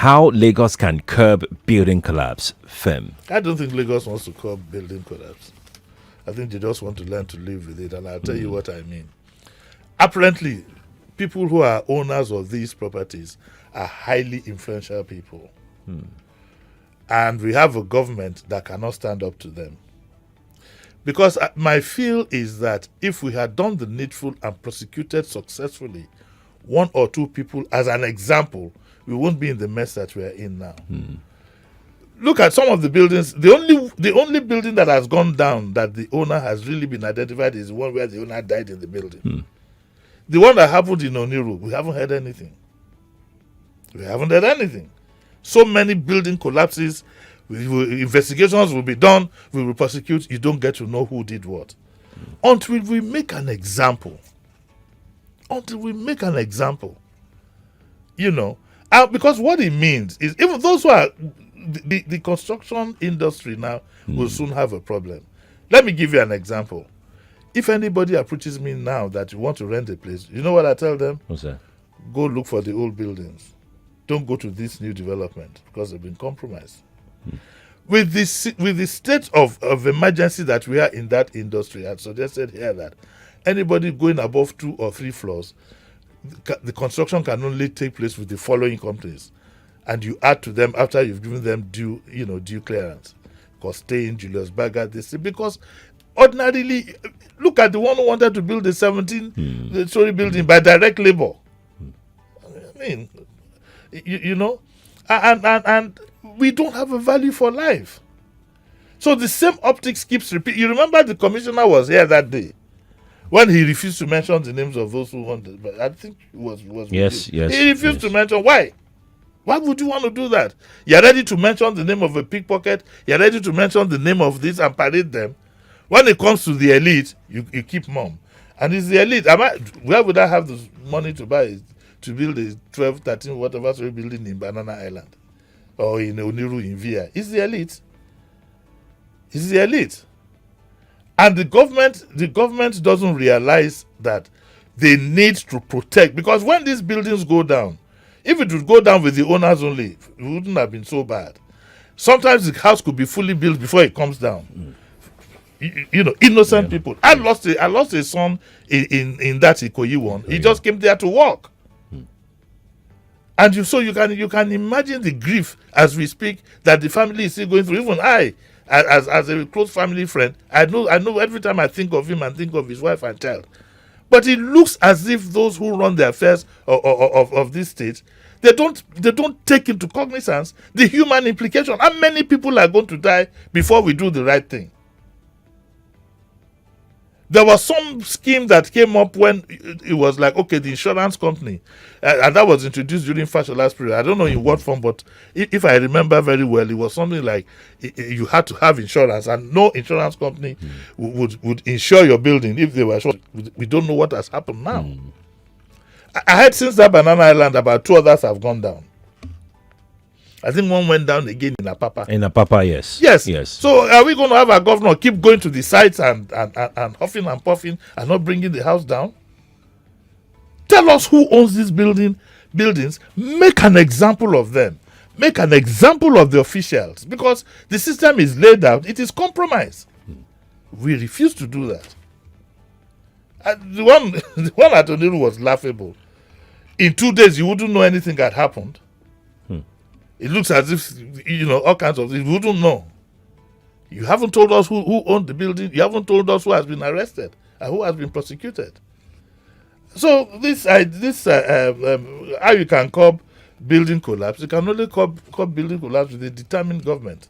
how Lagos can curb building collapse. Firm. I don't think Lagos wants to curb building collapse. I think they just want to learn to live with it, and I'll tell you what I mean. Apparently, people who are owners of these properties are highly influential people. And we have a government that cannot stand up to them. Because my feel is that if we had done the needful and prosecuted successfully one or two people as an example, we won't be in the mess that we are in now. Look at some of the buildings. The only building that has gone down that the owner has really been identified is the one where the owner died in the building. The one that happened in Oniru, we haven't heard anything. We haven't heard anything. So many building collapses, investigations will be done, we will prosecute, you don't get to know who did what. Until we make an example. You know, because what it means is even those who are, the construction industry now will soon have a problem. Let me give you an example. If anybody approaches me now that you want to rent a place, you know what I tell them? What's that? Go look for the old buildings. Don't go to this new development because they've been compromised. With the state of emergency that we are in that industry, I suggested here that anybody going above 2 or 3 floors, the construction can only take place with the following companies, and you add to them after you've given them due clearance. Costain, Julius Berger, because ordinarily, look at the one who wanted to build a 17-story building by direct labor. I mean, you know, and we don't have a value for life. So the same optics keeps repeating. You remember the commissioner was here that day when he refused to mention the names of those who wanted. But I think it was Yes. He refused to mention. Why? Why would you want to do that? You're ready to mention the name of a pickpocket. You're ready to mention the name of this and parade them. When it comes to the elite, you keep mum. And it's the elite. Where would I have the money to build a 12, 13, whatever story building in Banana Island or in Oniru in Via? It's the elite. It's the elite. And the government doesn't realize that they need to protect, because when these buildings go down, if it would go down with the owners only, it wouldn't have been so bad. Sometimes the house could be fully built before it comes down. You know, innocent people. I lost a son in that Ikoyi one. He just came there to work. And you can imagine the grief as we speak that the family is still going through. Even I, as a close family friend, I know every time I think of him and think of his wife and child. But it looks as if those who run the affairs of this state, they don't take into cognizance the human implication. How many people are going to die before we do the right thing? There was some scheme that came up when it was like, okay, the insurance company, and that was introduced during Fashola's period. I don't know in what form, but if I remember very well, it was something like you had to have insurance, and no insurance company would insure your building if they were sure. We don't know what has happened now. I heard since that Banana Island, about 2 others have gone down. I think one went down again in Apapa. In Apapa, yes. Yes. So are we going to have our governor keep going to the sites and huffing and puffing and not bringing the house down? Tell us who owns these buildings. Make an example of them. Make an example of the officials, because the system is laid out. It is compromised. We refuse to do that. The one at Oniru was laughable. In 2 days, you wouldn't know anything had happened. It looks as if, all kinds of things. We wouldn't know. You haven't told us who owned the building. You haven't told us who has been arrested and who has been prosecuted. So how you can curb building collapse? You can only curb building collapse with a determined government.